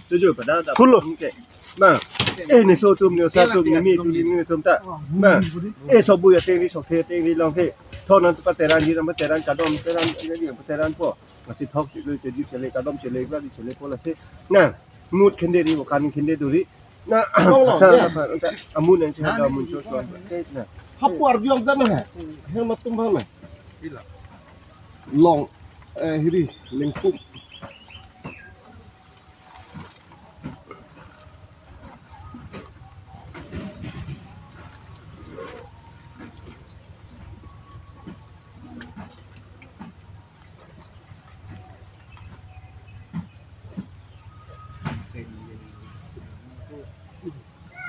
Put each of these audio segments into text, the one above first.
Tujuh pada tak. Full. Bang. Ni so tum ni satu ni tu ni tum tak. Bang. Sobu ya teng ni sok teng ni long ke. Thon nan pateran ni nama teran kadom teran ni pateran po. Masih thok jadi cele kadom cele gla di cele pola se. Nah, mood kende ni bukan kende duri. Nah, amun yang ada muncul tuan. Nah. Hapuar bilang dah mah. Hemat tumbang mah. Long hiri lingkup.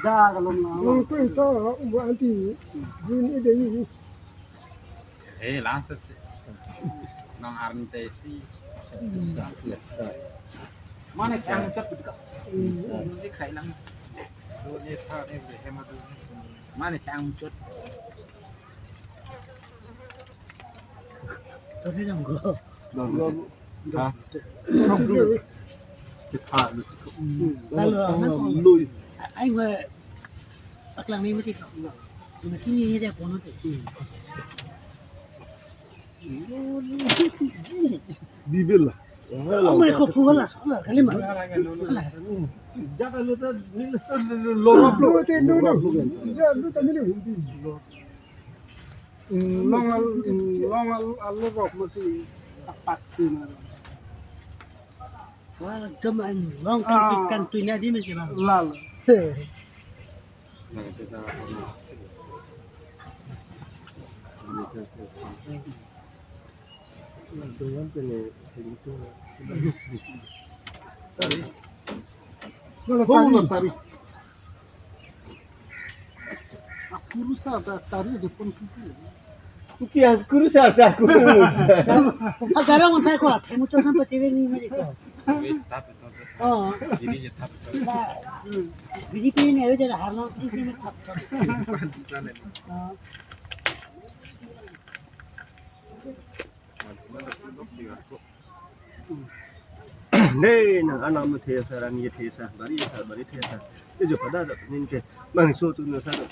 Dah kalau nak. Itu itu buat nanti. Ini dia ni. Langsung nang arntesi. Mana yang cat betul? Ini kailang. Ini thar ni hemat. Mana yang cat? Tapi yang go. Hah? Kita Lalu anh mà bắt lần này mới thích học nhưng mà chính như thế của nó thì Bibil lah. ông mày không phù là cái mà Jangan lu tu lorap lu. lu tadi lu long lorap masih tepat sih. wah cuma long kan tunya di masih bang Lalu. Tari. Aku rusak tari depan situ. Tiang kurus aku. sekarang mau tanya kok temu tuh sampai cewek ini mereka oh Dirinya tapi. jadi ini ada jadi harus di sini tak Nih, nang anak mu tiasa, rani tiasa, bari tiasa. Itu pada ada ni ke, mangso tu nusa tu,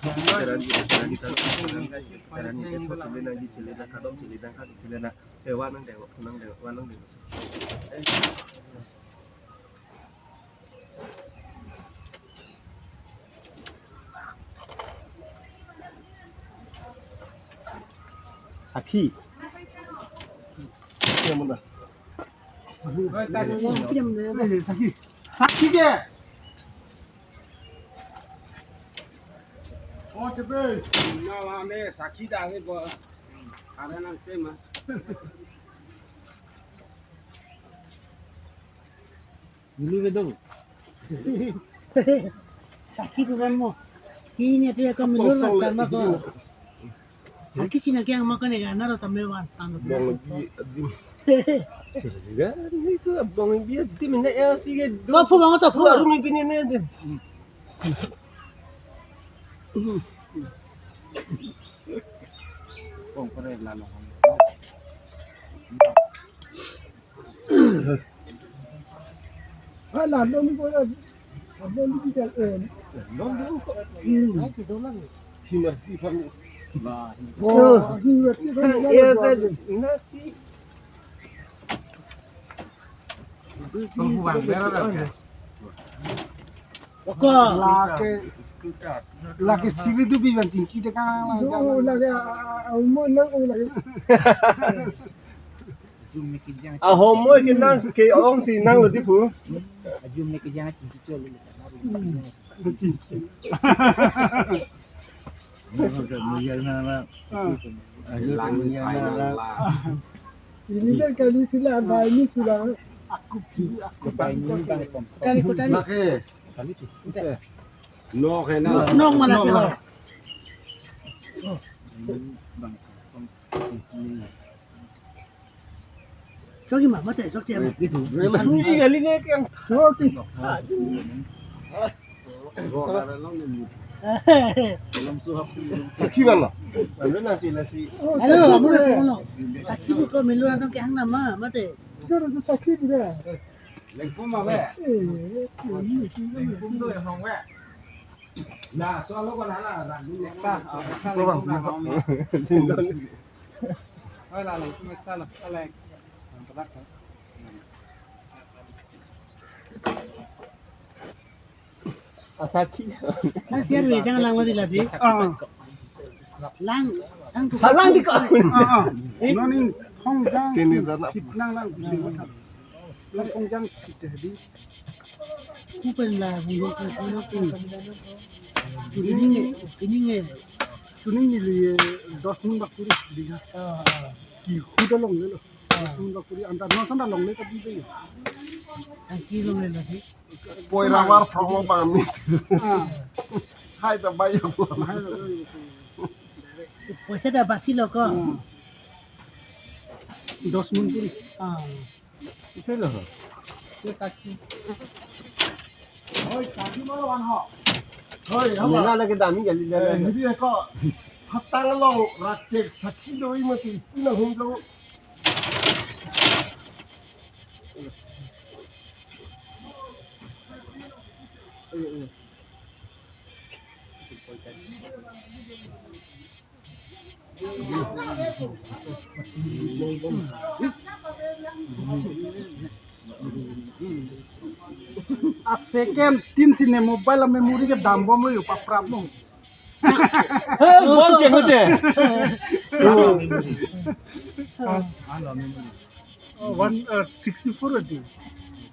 rani tahu, rani itu tu cile nang cile dah kadang cile dah kadang cile dah, dewan nang dewan, nang dewan, nang dewan. Sakhi. Yang mana? Sakit je. Oh cepat. Nah, ame sakit dah ni bo. Ada nang sema. Ini bedong. sakit tu kan mo kini tu ya kami dulu tambah ko sakit sih nak yang makan ya naro tambah wantang Bang juga, ni tu bang dia di mana ya sih ke? Kau fu banget fu. Baru mimpi ni aja. Kong pernah lalu. Alah, dom ni boleh. Dom ni kita London kok. Nanti dolang. Himersi kami. Wah, Oh, universiti kan. Ya nasi. perempuan merah kan? Laki siri tu bilang tinggi dekat lah. Laki umur nang laki. Zoom ni kijang. Homo ke nang ke orang si nang lu tipu. Zoom ni kijang cinci col ni. Ini kan kali sila ada ini sudah aku Kali ko tali. Laki. No ke na. Nong mana kilo. Jogi mah mate jog siapa? Memang suji kali ni yang. okey. Sakit Bang. Lalu nasi nasi. Halo, kamu dah ngomong. Sakit tu kau melu nantang ke hang nama mate. Sudah sakit dah. Lengkung mah be. Lengkung tuh yang hong be. Nah, soal lo kan ala randu ta. Oi lah lengkung ta lah. Alek. Mantap kan. Asaki. Lang siar we jangan lang wadi lagi. Lang sang tu. Halang di kau. Noni Hongjang Kini dah nak. kitnang lang bisa makan. Lang Hongjang kita di Kupen lah bunyi tu. Ini ni. tuning ni li 10 mun bakuri diga. Ki huda long le lo. 10 mun bakuri antar no sanda long le tapi be. Ang kilo le lagi. Boy rawar promo pami. Ah. Hai tak bayar. Puasa dah basi lo ko. 10 mun puri. Itu lah. Hoi, mana lagi dami gali gali. Jadi aku hatang long racek sakit doi mati sina hunjau. A second tin sine mobile memory ke daam bom yo paprap mo. Bonce bonce. 164 adi.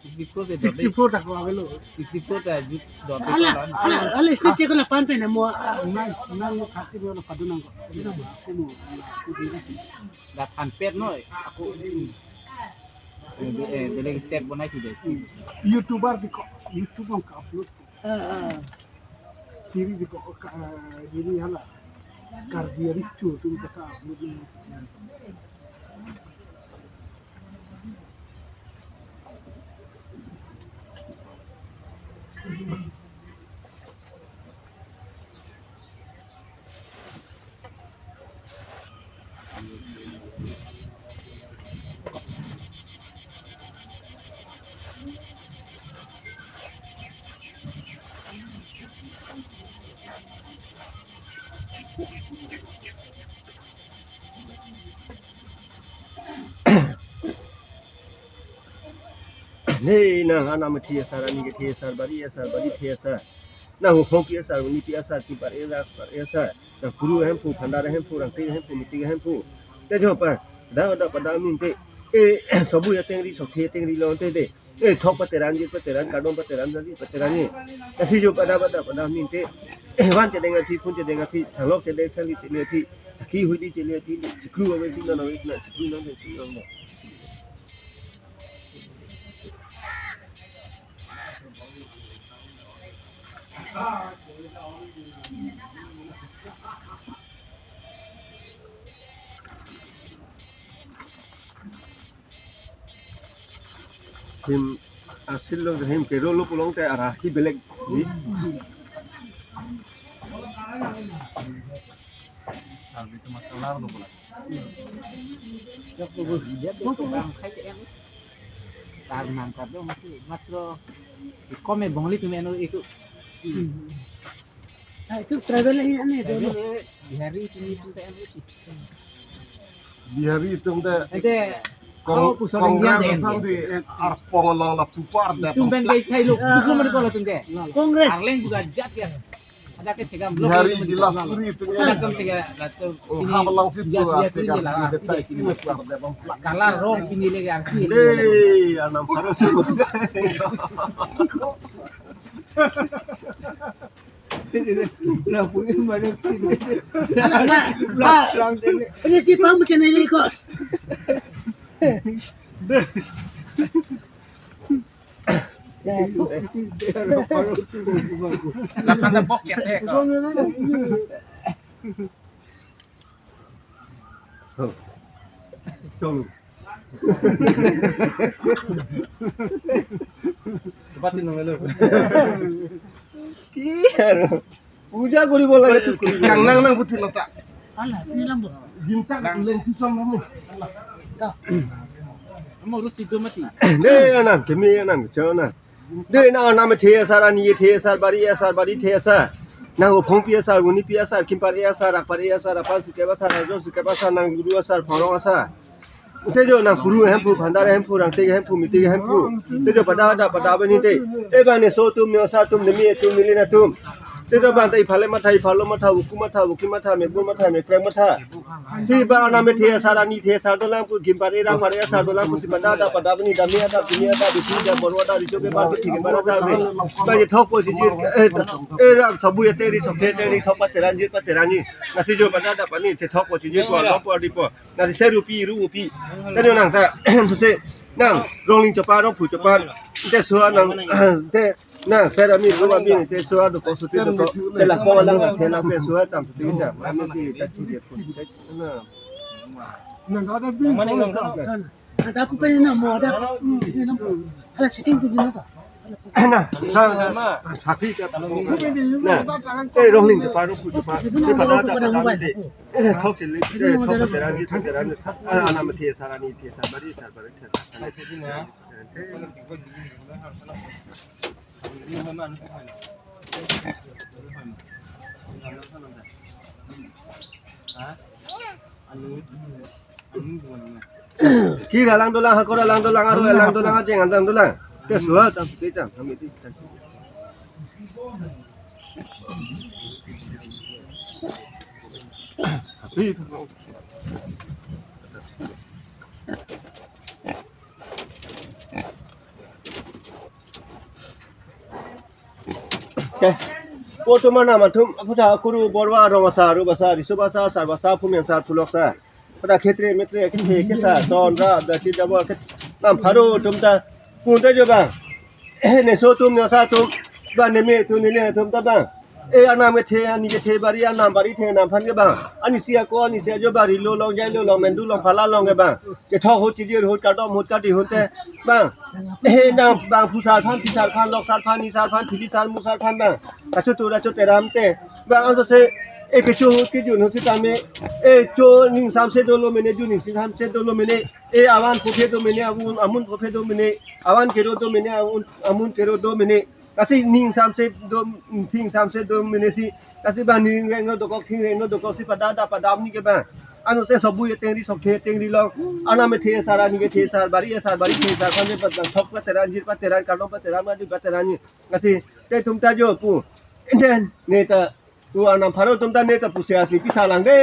64 64 tak agelo. 64 ta jut dot. Ala snap ke ko la pan pe na mo. Nang mo khati mo na padunang ko. Da pan pet no aku boleh step bonai tu deh. YouTuber di ko YouTube ang ka-upload ko. Diri di ko diri hala. Kardia ricu tu ka upload ni. Hey, nah, anak mati asar, ni ke asar, bari asar. Nah, hong ki asar, ni pi asar, ki bari asar. Nah, guru hempu, khandar hempu, rangti hempu, miti hempu. Tejo pa, dah pada min te. Sabu ya tengri sokhe tengri lawan te de. Thok pateran, kadom pateran ni. Tapi jo pada min te. Wan te dengar pi, pun te dengar pi, changlok te dengar pi, cile pi. Ki hui di cile pi, skru awe sing na skru na sing na. Him asil lo him kero lo pulang te arah ki belek ni. Itu masalah tu pula. Tag nangkap dong masih matro. Kome bongli tu menu itu. Itu travel ni ane dulu. Di hari ini tu tak ada sih. Di hari itu Ente kau kongres di arpong lang la tupar dah. Tumben guys, saya lu belum ada kalau tunggu. Kongres. Arlen juga jat ya. Ada ke tiga Di blok. hari di las kuri itu Ada ke tiga satu. habalang situ asyik di detai ini keluar dah bang. Kalah rong ini lagi arsi. Anam sarus itu. Lah punya mana sini. Ini si pang macam ni ko. Ada box ya teh. Tolong. Cepatin dong lu. Puja kuri bola itu yang nang putih letak. Alah, ini lambo. Jintak lenti sama kamu. Mau urus itu mati. Ne anan kemi anan chona. De na na me the sara ni the sar bari the sa. Na go phong pi sa uni pi sa kim par sa rak par sa ra pas ke ba sa ra jo ke ba sa nang guru sa phorong sa. Te jo nang puru hem pu bhandar hem pu rang te hem pu mi te hem pu. Te jo pada ba ni te. E ba ne so tum ne sa tum ne mi tum ni na tum. Te jo ba tai phale ma thai phalo ma tha uku ma tha me gur ma tha me krang ma tha. Si ba na me the sara ni the sa do lang pu kim par ra par sa do lang pu si pada ba ni da mi da dunia da di da borwa da di jo ke ba ke thik ba da be. Ba je thok po si ji e ra sabu ye te ri so te ri thok pa te ran ji na si jo pada pa ni te thok po si ji po lo po di po na si se ru pi te jo nang ta so se nang rong ling chapa rong pu chapa te so nang te na se ra mi ru ba bi ni te so do ko su te do ko te la ko lang te la pe so tam su te ja ma mi ti ta chi de pu te na nang ada bin Tapi pa yun na mo, hala sitting ko din na to. na sa phi ta na te rong ling chapa rong pu chapa te pada pa te thok se le te thok te ran ji thok te ran na ma the sa ra ni the sa ba ri the sa Kira lang dolang hakora lang dolang aru lang dolang aja ngandang dolang. Te suah tam te jam kami ti. Tapi Oke. Foto mana matum aku dah kuru borwa rongasa rubasa risubasa sarbasa pumensa tuloksa. Pada खेत्रे मेत्रे के सा don ra da chi da bo nam pharo tum ta pun ta jo bang ne so tum ne sa tum ba ne me tu ne ne tum ta bang e ana me the ani ke the bari ana bari the nam phan ke bang ani sia ko ani sia jo bari lo long jai lo long men du long phala long ke bang ke tho ho chi ji ho ka do mo ka ti ho te bang e nam bang phu sal phan lok sal phan ni sal phan thili sal mu sal phan bang ka chu tu ra chu te ram te bang an so se e pe chu ki ju no si ta me e cho ning sam se do lo me ne ju ning si sam se do lo me ne e awan phu phe do me ne amun phu phe do me ne awan ke ro do me ne amun ke ro do me ne kasi ning sam se do thing sam se do me ne si kasi ba ning reng no do kok thing reng no do kok si pada ni ke ba anu se sabu ye teng ri sok the teng ri lo ana me the sara ni ke the sar bari the sar kan me pat thok pa teran jir pa teran ka no pa teran ma di pa teran ni kasi te tum ta jo pu den ne ta tu anam pharo tum ta ne ta pu se asli pisa lang de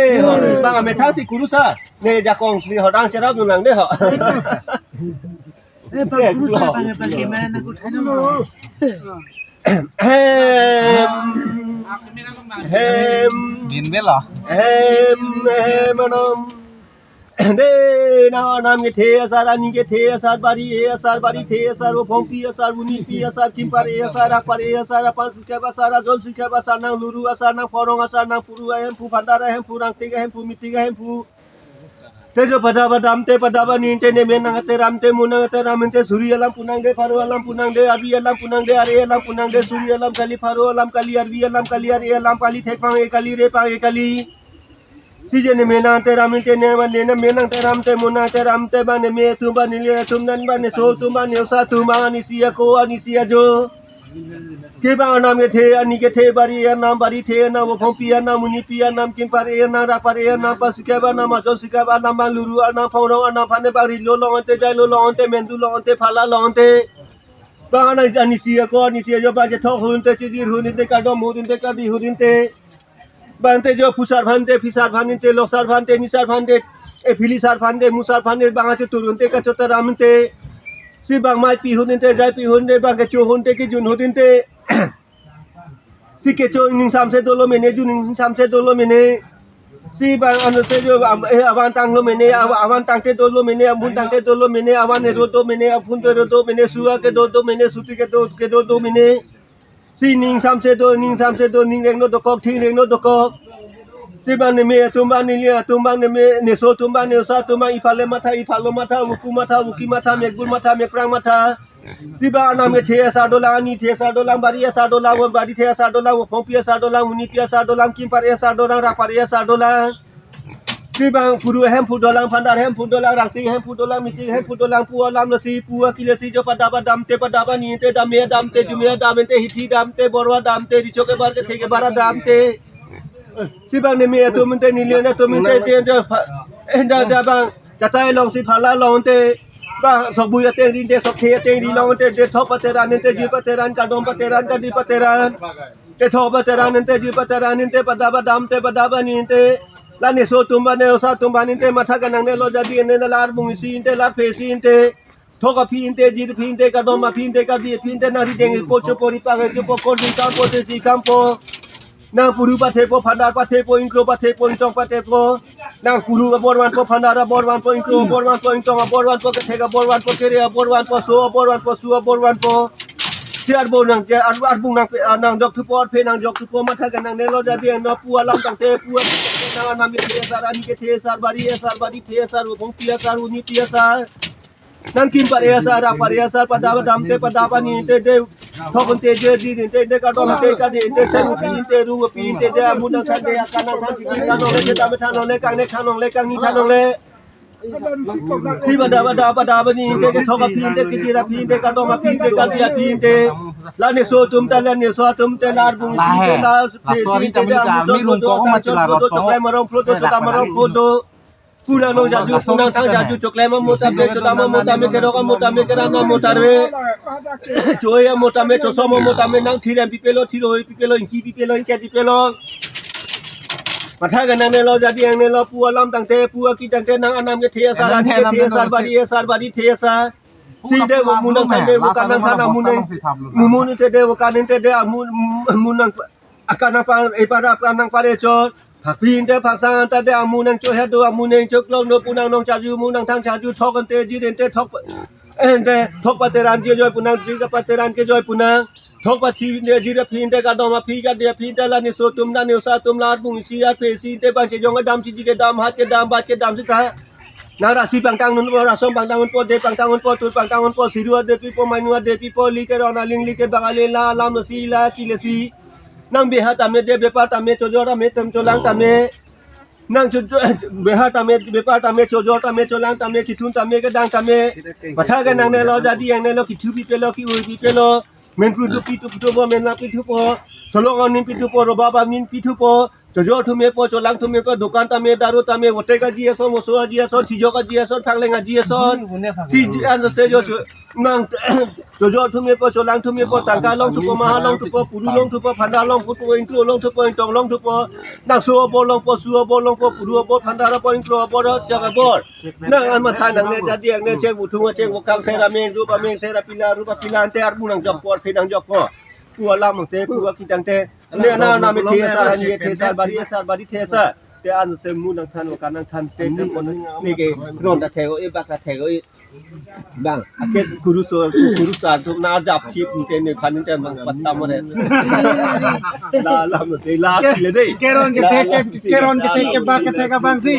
ba me thang si kurusa ne ja kong sri hodang chera du lang de ho Eh, pag kurusa pa gimana na ko thano mo. Din bela. Manam de na nam ke the asar ani ke the asar bari the asar wo phong pi asar uni pi asar kim pare asar ak pare asar apa suka basar jol suka basar nang luru asar nang forong asar nang puru hem pu bandar hem pu rang tiga hem pu mitiga hem pu tejo pada damte pada bani te ne menang te ramte munang te ramte suri alam punang de faru alam punang de abi alam punang de are alam punang de suri alam kali faru alam kali arbi alam kali are alam kali thek pang e kali re pang e kali si je ne menang te ramte ne man ne menang te ramte munang te ramte bani me tu bani le tum nan bani so tu bani sa tu mani sia ko ani sia jo ke ba nam ke the ani ke the bari nam bari the na wo phong pi na muni pi nam kim pare na ra pare na pa suka ba na ma jo suka ba na ma luru na phorong na phane bari lo lo ante jai lo lo ante mendu lo ante phala lo ante ba na ani sia ko ani sia jo ba je tho hun te chi dir hun te ka do mu din te ka di hun te bante jo pusar bhante fisar bhanin te loksar bhante nisar bhante e filisar bhante musar bhante ba chu turun te ka chota ramte si bang mai pi hun te jai pi hun de bang ke chu hun te ki jun hun te si ke cho ning sam se do lo mene ju ning sam se do lo mene si bang anu se jo awan tang lo mene awan tang te do lo mene amun tang te do lo mene awan ne ro do mene apun te ro do mene suwa ke do mene suti ke do mene si ning sam se do ning reng no do kok thing reng no do kok si bang ne me tumbang ni lia tumbang ne me ne so tumbang ne sa tumbang ifale mata ifalo mata wuki mata megbul mata mekrang mata si ba nam ke the sa do lang ni the sa do lang bari sa do lang bari the sa do lang phong pi sa do lang uni pi sa do lang kim pare sa do lang ra pare sa do lang si bang pudu hem pudolang pandar hem pudolang rangti hem pudolang miti hem pudolang pua lam lesi pua kilesi jo pada badam te pada bani te damia dam te jumia dam te hiti dam te borwa dam te dicoke bar ke theke bara dam te si bang ne me to mente ni le na to mente te da bang chatai long si phala long te bang sobu ya te rin te sok the te ri long te thok pateran te ji pateran kadom pateran kadi pateran te thok pateran te ji pateran te pada badam te pada bani te Lani so tumba ne osa tumba ninte matha kanang ne lo jadi ne lar bungisi inte lar pesi inte thoka phi inte jir phi inte kadoma phi inte kadi phi inte nari dengi pocho pori page jo pokor di kampo te si kampo nang puru pathe po phandar pathe po inkro pathe po intong pathe po nang puru borwan po phandara borwan po inkro borwan po intong borwan po ke thega borwan po kere borwan po so borwan po su borwan po Siar bonang je arbung nang jok tu pot pe nang jok tu po matha kanang ne lo jadi no pu alam tang te pu nang anam ke sar ani ke the sar bari the sar bong pia sar uni pia sar nang kim pare sar pare sar pada dam te pada pani te de thokon te je di te de ka dom te ka de te se ru pi te de amun nang san de kanang san chi ka no le ta ma tha no le kang ne kang no le kang ni kang no le Si pada bani te thoka pin te kitira pin te kadoma pin te kadia pin te la ne so tum ta la ne so tum te lar bung si te la si te da mi lung ko ma chula ro to chokle marong pro to chota marong pro to pura no jaju punang sang jaju chokle ma mota be chota ma mota me kero ka mota me kera na mota re choya mota me choso mo mota me nang thirem pipelo inki pipelo inke pipelo Matha kanang ne lo jadi ang ne lo pu alam tang te pu ki tang te nang anam ke the sar ani ke the sar bari the sar si de wo munang kan de wo kanang kana munang mumun te de wo kanin te de munang akana pa e para panang pare cho phak pin te phak sang ta de amunang cho he do amunang chok long no punang nong cha ju munang thang cha ju thok kan te ji den te thok ente thok pateran ke joy punang ji ka pateran ke joy punang thok pa thi ne ji ra phin te ka do ma phi ka de phin te la ni so tum na ne sa tum la bung si ya pe si te ba che jong dam si ji ke dam hat ke dam ba ke dam si ta na ra si pang tang nun ra som pang tang nun po de pang tang nun po tu pang tang nun po si ru de pi po mai nu de pi po li ke ro na ling li ke ba ga le la lam si la ki le si nang be ha ta me de be pa ta me cho jo ra me tam cho lang ta me nang chu be ha ta me be pa ta me cho jo ta me cho lang ta me ki thun ta me ke dang ta me patha ga nang ne lo jadi yang ne lo ki thu pi pe lo ki ui pi pe lo men pru du pi tu po men na pi thu po solo on nin pi tu po ro ba min pi thu po cho jo thu me po cho lang thu me po dukan ta me daru ta me wote ka ji so mo so ji so thi jo ka ji so phang le nga ji so si an se jo nang cho jo thu me po cho lang thu me po tang ka long thu po ma long thu po pu du long thu po phanda long pu po intro long thu po intong long thu po nang so bo long po su bo long po pu du bo phanda ra po intro bo ro ja ka bo nang an ma tha nang ne ja dieng ne che bu thu nga che wo kang se ra me ru pa ru pa pila ante ar bu nang jok po phe nang jok po pu alam te pu ki tang te ne na me the sa ni the sa bari the sa te an se mu nang than kan nang than te te kon ni ke ron ta the ko e bak ta the ko bang ake guru sa tu na jap thi pu te ne khan te bang patta mo re la lam te la ki le dei keron ke ba ke thega bang si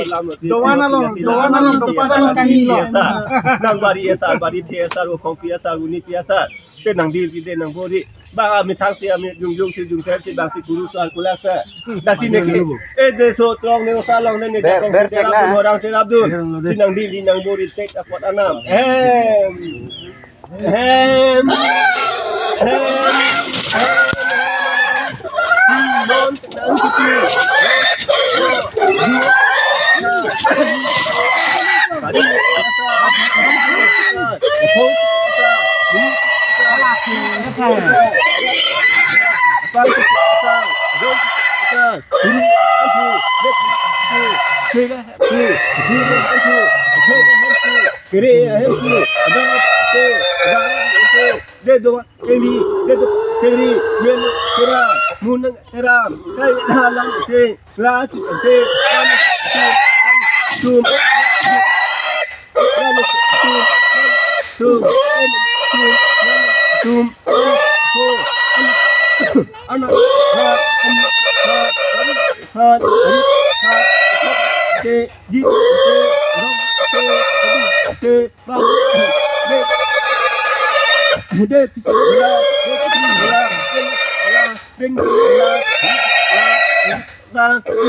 dowana long to pa long kani lo nang bari the sa ro khong pia sa uni pia sa te nang di si te nang bo di ba mi thang si mi jung si jung se bang si guru sa kula sa da si ne ke e de so tong ne sa long ne ja kong se la bu orang se abdul si nang di nang bo di tek apot anam non nang si anak di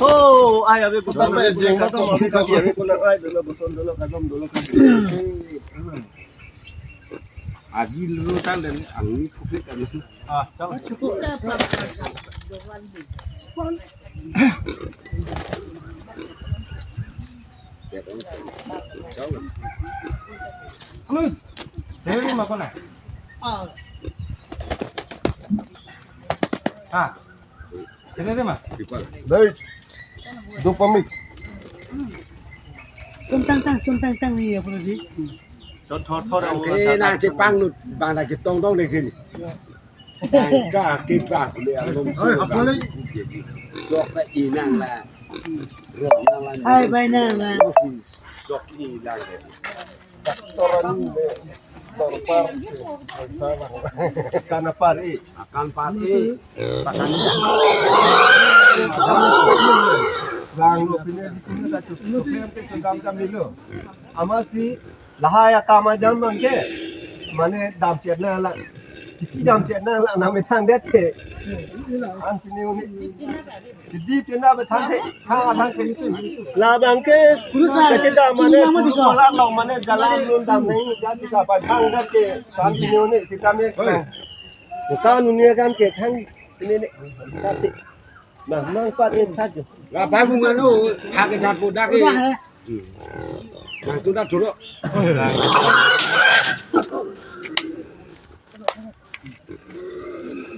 Oh, ayah be bosan be jeng ba to be ka be ko na ay dulu bosan dulu kadom dulu kan. Adi lu tan dan angin pukul kan itu. Cukup dapat. mà con này. ờ À. Thế đấy mà. Đây. Dopamine. Chúng tăng gì vậy gì Thọ cái na chỉ băng luôn bạn là chỉ tông này kì cả cái bạc liền lông apa lagi sok cái gì năng là rồi năng là hai bay nè là sok gì là orang ini terpar salah karena par akan pati pakan Bang lo punya di sini tak cukup yang kam dulu. Amasi lahaya kamajan bangke. Mana dam cetna la. Kiki dam cetna la nama thang det ke. An sini uni. Jadi tina betang ke. Thang ke. La bangke. Kecil mana. Malah lo mana jalan lun dam ni. Jadi kapan thang det ke. Kan sini uni. Si kami. Bukan dunia kan ke thang ini ni. Tapi. Mang patin saja. là ba vùng nó hạ cái hạt bột đá cái udah ya là chúng ta chủ đó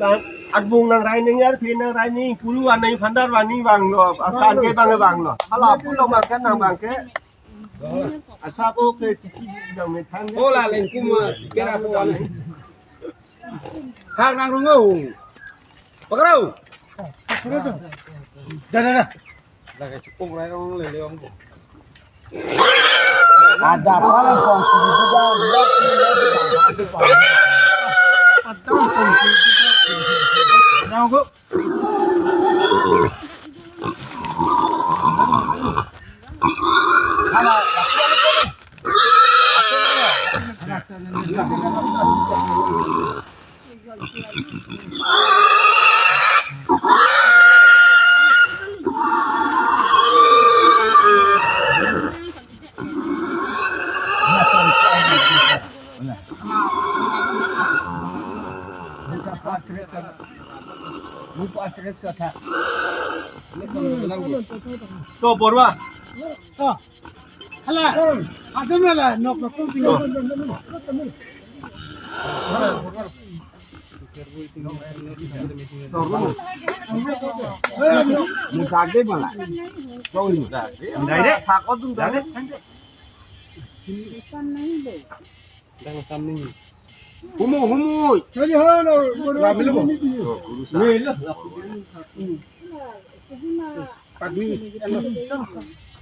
Dan adbung nang rai ning yar pin nang rai ni puluhan nang pandar wani bang lo akan ke bang lo ala pulo makan nang bang ke asap ke ciki yang me thang ô là lên cung cái nào cũng này hàng đang đúng không bắt đầu Dah. Lah kayak cepung lah orang lele orang. ada apa fungsi juga Nào cô. to borwa Hala, ada mana nok pun pinjam. Mukade malah. Kau ini. dai de phak ko tung dai de Humu. jadi halo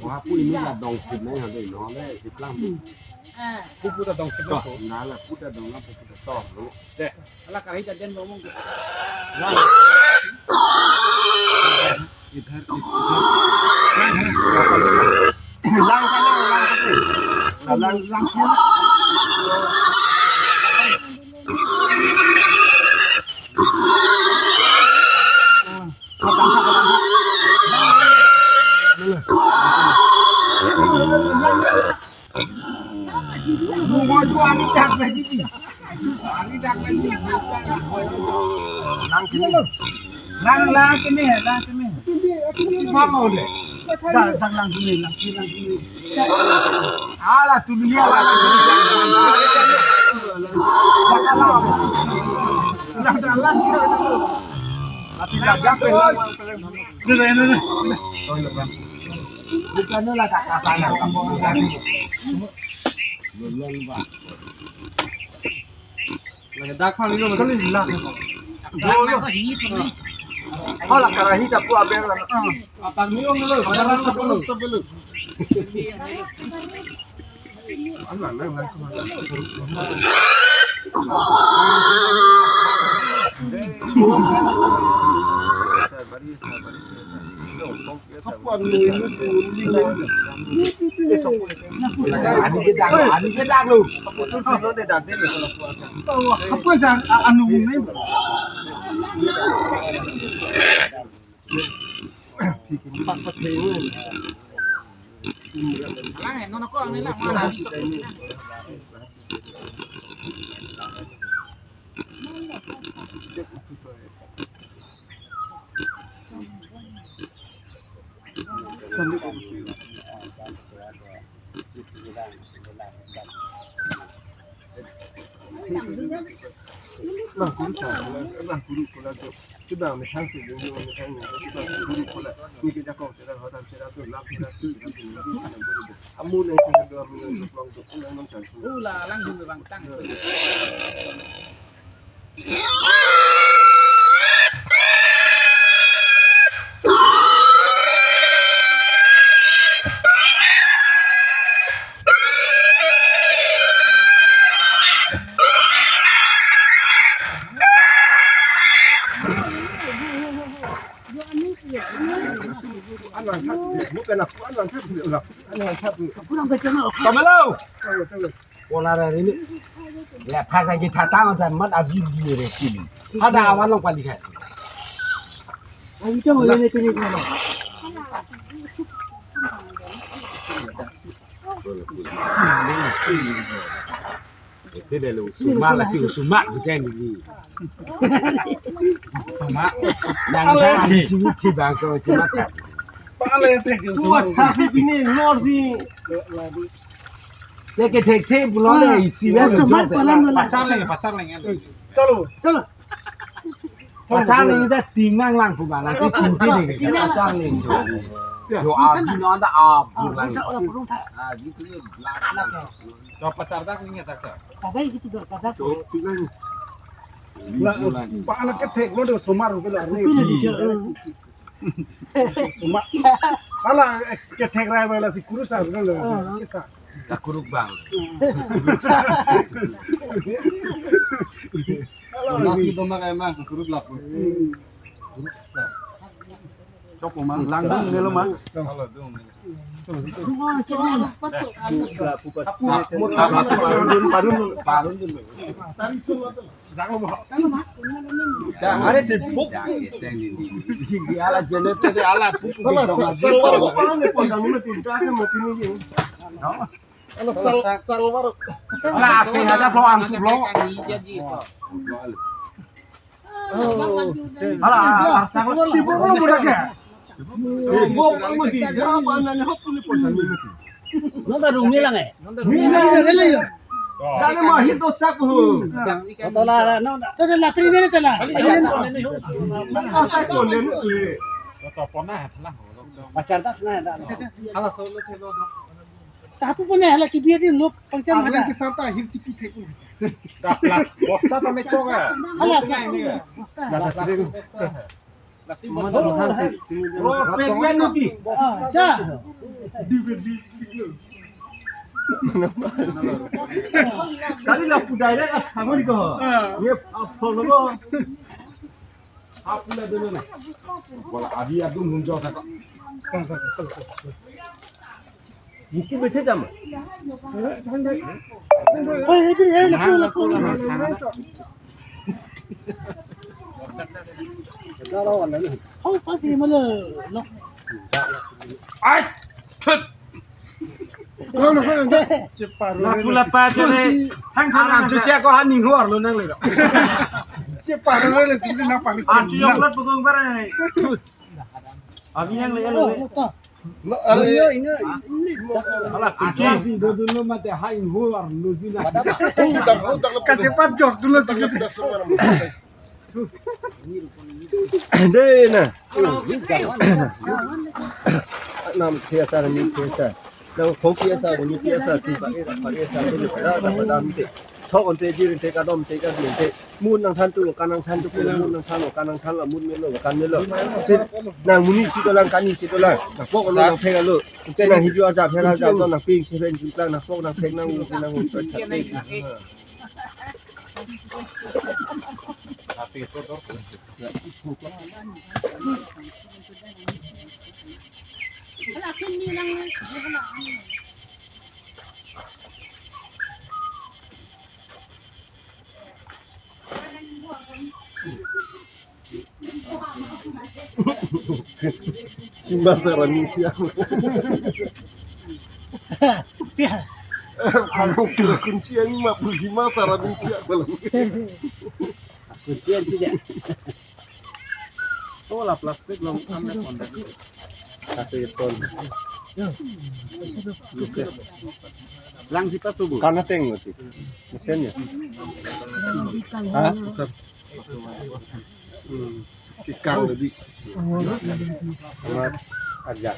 Wah, aku ini là đồng thịt này hả để nó đấy thịt lăng. Puput dong cepet. Đó, nó là phút đồng nó phút to luôn. Deh. Alah kali jajan ngomong. lang sana lang Lang kini. Mau deh. Dah lang kini. Alah tu dia lah. Lang. Tapi jaga pelang. Ini. Bukannya lah kakak sana kamu lagi. Belum, Pak. Lagi dak kali lo kali lang. Hola karahi tapu abe Apa minum dulu? Padahal sebelum. Ani cái đang luôn. apa yang anu ini Lang nó có này là mana? Nah, guru nah guru pula tu. Kita ambil hasil yang dia ambil hasil. Kita guru pula. Ni kita kau cerita hotan cerita tu lap cerita tu. Amu ni kita dua minggu pulang tu. Pulang macam tu. Ulah langsung bang tang. Anak tak, bukan aku anak tak boleh lah. Anak tak boleh. Pulang ke sana. Kamu lo. Tahu. Pola ini. Ya, pakai kita tahu dan mat abis dia rekini. Ada awal long pali kai. Itu boleh ni kini kalau. Itu dah lu. Sumak lah sih, sumak bukan ini. Sumak. Yang tadi cuci bangko cuma kan. Buat tapi ini luar sih. Dia ketek pulau dia isi dia. Semat malam lelah. Pacar lagi. Chalo. Pacar ni dah tinggal lang bukan nanti tinggi ni. Pacar ni jo. Jo abi no ada abu lang. Ah gitu ni belakang. Kau pacar tak ni tak tak. Kadai gitu dah kadai. Tuh, tinggal. Pak anak ketek lo do somar ko lo Tapi lebih somar. Ala ketek rai wala si kurusa lo lo. Kisa. Tak kuruk bang. Nasi tomak emang kurut lah. Cok mang langgang ni lo mang. Kalau tu. Parun dulu. Ada tibuk. Di ala jenet tadi ala pupu. Salwar apa ni pun kami mesti jaga mesti ni. Ala salwar. Ala apa ada peluang tu peluang. Ala sangat Tibuk apa budak ke? Tibuk apa di? Apa anda ni hok ni pun kami mesti. Nonton rumah lang eh. Ni ni. Dah mah hidup sak hu. Tola nonton. Tola latri ni tola. Apa saya tu ni tu. Pacar tak senang tak. Alah solo thelo. Tapi pun ni halah kibiar ni lok pangcam Ada ada. kisa ta hil tipi tek. Tak plus. Bosta tak mecok ah. Halah Dah sering. Ropen nanti. dah. Kali nak pudai dah, kamu ni kau. Ye, apa lo? Apa lah dulu ni? Kalau abi aku muncul tak. Mungkin betul jam. Oh, itu ni laku. Oh, pasti mana lok. Ai. Lapu lapa cari. Anak cuci aku hani luar lu nang lego. Cepat lo sini nampak ni. Ancu coklat pukul barang. Abi yang le. Ini. Alah, Aja sih dulu mati hain luar lu zina. Cepat jok dulu tiga. Deh na. Nam biasa ni biasa. Now kau biasa, ni biasa sih pakai tu pada dalam tu. Thok on jirin te kadom te kadin te mun nang than tu kanang than tu mun nang than kanang than la mun melo kan melo nang muni si tolang kani si tolang na pok nang pheng alu te nang hiju aja pheng aja to nang ping si ren juplang na pok nang pheng nang nang bahasa Indonesia. Kalau kira kuncian ni mak pergi bahasa Indonesia belum. Kuncian tidak. Oh lah plastik long ambil kontak. Satu ton. Lang kita tubuh. Karena tengok sih. Mesinnya. Hah? Ikan lebih. Sangat agak.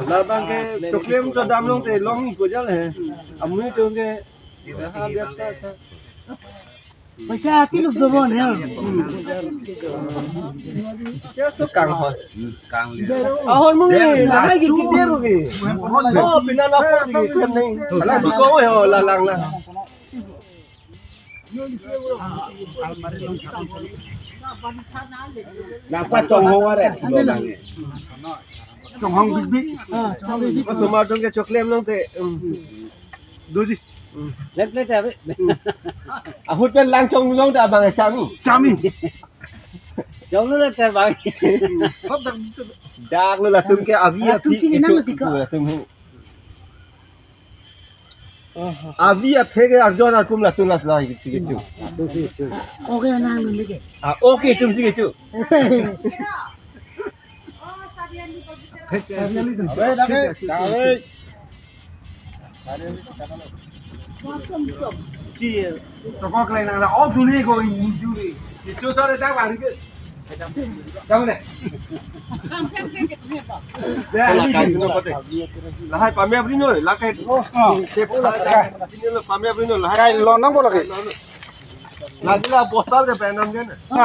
Labang ke coklat tu dam long te long ni ko jal hai. Amni tu ke ha biasa tha. Macam kilo dobon ya. Dia tu kang ho. Kang lihat. Ahon mo ni, lahay ki kitero ki. Oh, pinanapo si kan ni. Ala di ko ho lalang na. Napa chong ho ada dua lang ni. Trong hong big big. Masuk dong ke coklat long te. Doji. Let tapi. Ahut pen lang chong long da bang chami. Chami. Chong lu let bang. Dak lu la tum ke avia Tum sini nang lebih ke. Avia phege arjona kum la tum la lai ki chu. Oke nang lebih ke. Ah okay tum si chu. Abe dak ke. Abe. Tôi có cái này là ó tu đi rồi nhìn chú đi. Thì chú sao để tác vào đi cái. Đâu này. La kai no pate. La hai pamya brino la kai. Te pula kai. Ini la pamya brino la Kai lo nang bola ke. La dila postal ke penam kan.